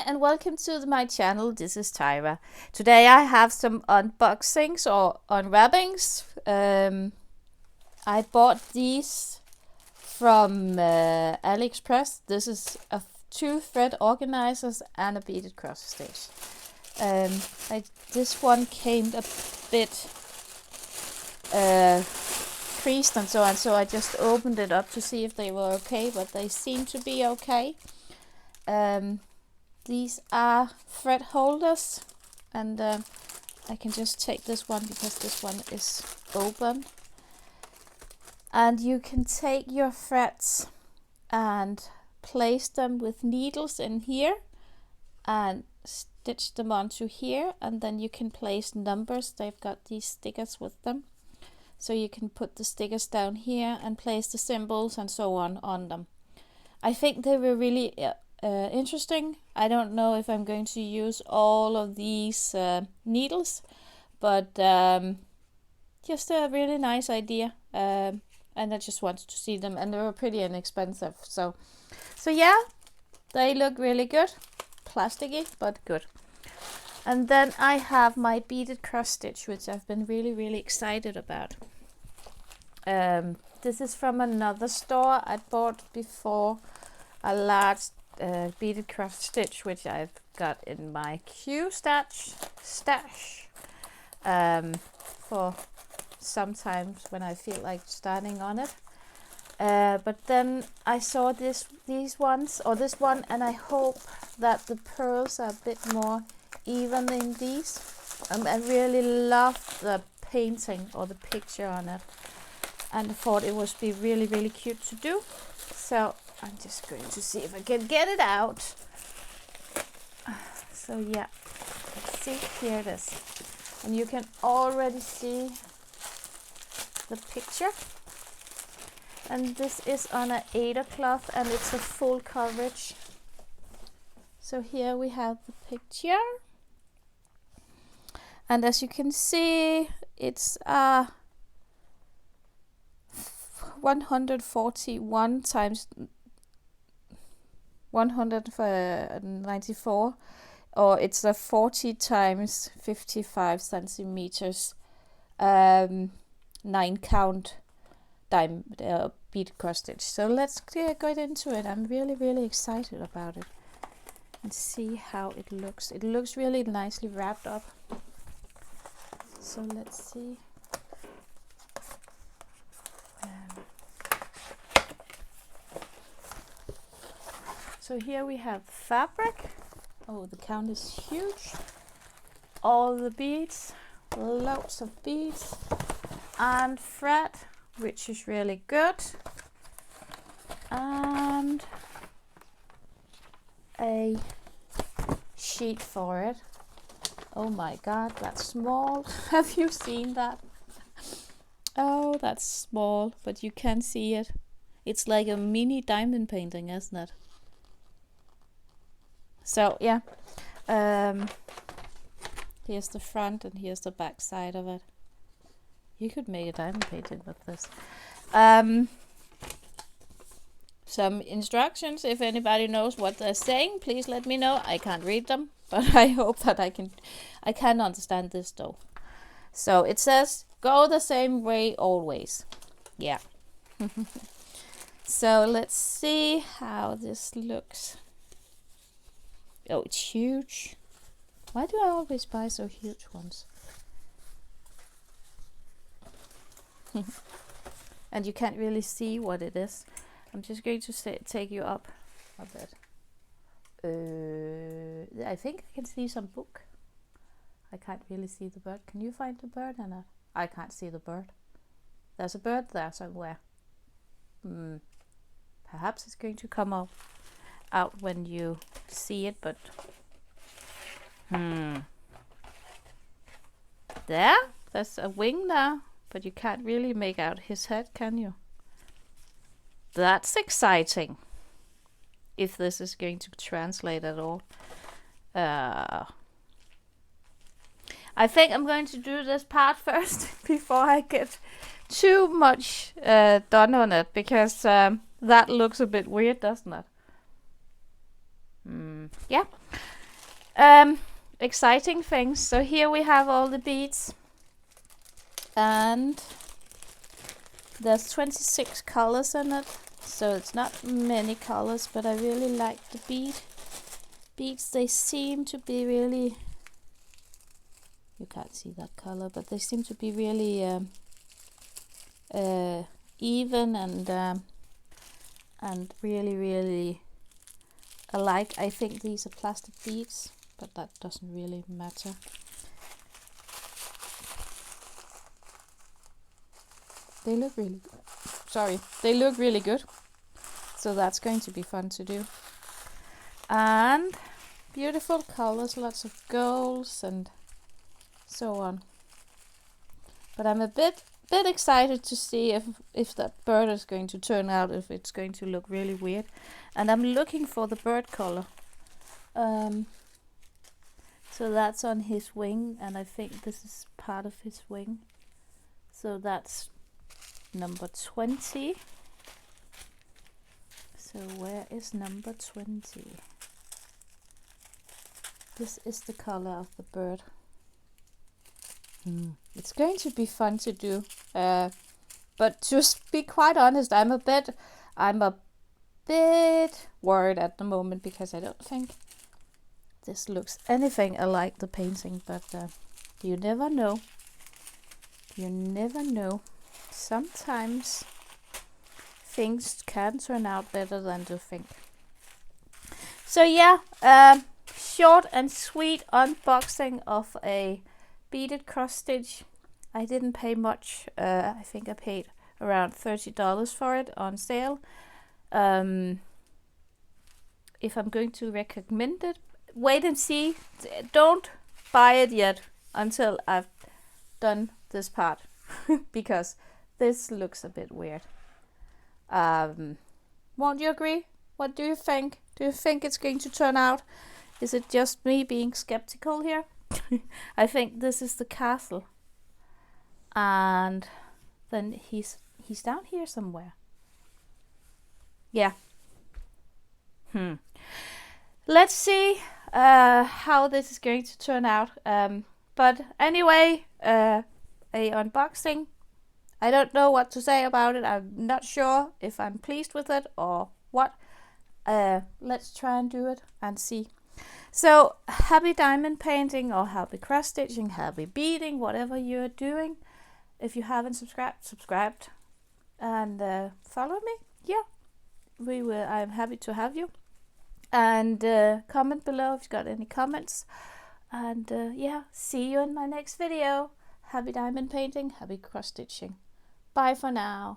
and welcome to my channel. This is Tyra. Today I have some unboxings or unwrappings. I bought these from AliExpress. This is two thread organizers and a beaded cross stitch. This one came a bit creased and so on, so I just opened it up to see if they were okay, but they seem to be okay. These are thread holders, and I can just take this one because this one is open. And you can take your threads and place them with needles in here and stitch them onto here, and then you can place numbers. They've got these stickers with them, so you can put the stickers down here and place the symbols and so on them. I think they were really interesting. I don't know if I'm going to use all of these needles, but just a really nice idea, and I just wanted to see them, and they were pretty inexpensive. So yeah, they look really good, plasticky but good. And then I have my beaded cross stitch, which I've been really excited about. This is from another store. I bought before a large beaded cross stitch, which I've got in my Q stash for sometimes when I feel like starting on it. But then I saw these ones, or this one, and I hope that the pearls are a bit more even in these. I really love the painting or the picture on it, and I thought it would be really cute to do. So I'm just going to see if I can get it out. So yeah, let's see, here it is. And you can already see the picture. And this is on an Aida cloth, and it's a full coverage. So here we have the picture. And as you can see, it's 141 times 194, or it's a 40 times 55 centimeters 9 count bead cross stitch. So let's get into it. I'm really excited about it and see how it looks. It looks really nicely wrapped up. So let's see. So here we have fabric. Oh, the count is huge. All the beads, loads of beads, and thread, which is really good. And a sheet for it. Oh my god, that's small. Have you seen that? Oh, that's small, but you can see it. It's like a mini diamond painting, isn't it? So yeah, here's the front and here's the back side of it. You could make a diamond painting with this. Some instructions, if anybody knows what they're saying, please let me know. I can't read them, but I hope that I can understand this though. So it says, go the same way always. Yeah. So let's see how this looks. Oh, it's huge. Why do I always buy so huge ones? And you can't really see what it is. I'm just going to take you up a bit. I think I can see some book. I can't really see the bird. Can you find the bird or not? I can't see the bird. There's a bird there somewhere. Perhaps it's going to come out when you see it, but there's a wing there, but you can't really make out his head, can you? That's exciting, if this is going to translate at all. I think I'm going to do this part first before I get too much done on it, because that looks a bit weird, doesn't it? Yeah. exciting things. So here we have all the beads, and there's 26 colors in it, so it's not many colors, but I really like the beads. They seem to be really, you can't see that color, but they seem to be really even and really alike. I think these are plastic beads, but that doesn't really matter. They look really good. Sorry, they look really good. So that's going to be fun to do. And beautiful colors, lots of golds and so on. But I'm a bit excited to see if that bird is going to turn out, if it's going to look really weird. And I'm looking for the bird color. So that's on his wing, and I think this is part of his wing. So that's number 20. So where is number 20? This is the color of the bird. It's going to be fun to do. But to be quite honest, I'm a bit worried at the moment, because I don't think this looks anything like the painting, but you never know. You never know. Sometimes things can turn out better than you think. So yeah, short and sweet unboxing of a beaded cross stitch. I didn't pay much. I think I paid around $30 for it on sale. If I'm going to recommend it, wait and see. Don't buy it yet until I've done this part, because this looks a bit weird. Won't you agree? What do you think? Do you think it's going to turn out? Is it just me being skeptical here? I think this is the castle, and then he's down here somewhere. Yeah. Let's see how this is going to turn out. But anyway, a unboxing. I don't know what to say about it. I'm not sure if I'm pleased with it or what. Let's try and do it and see. So happy diamond painting, or happy cross stitching, happy beading, whatever you're doing. If you haven't subscribed and follow me. Yeah, I'm happy to have you. And comment below if you've got any comments. And yeah, see you in my next video. Happy diamond painting, happy cross stitching. Bye for now.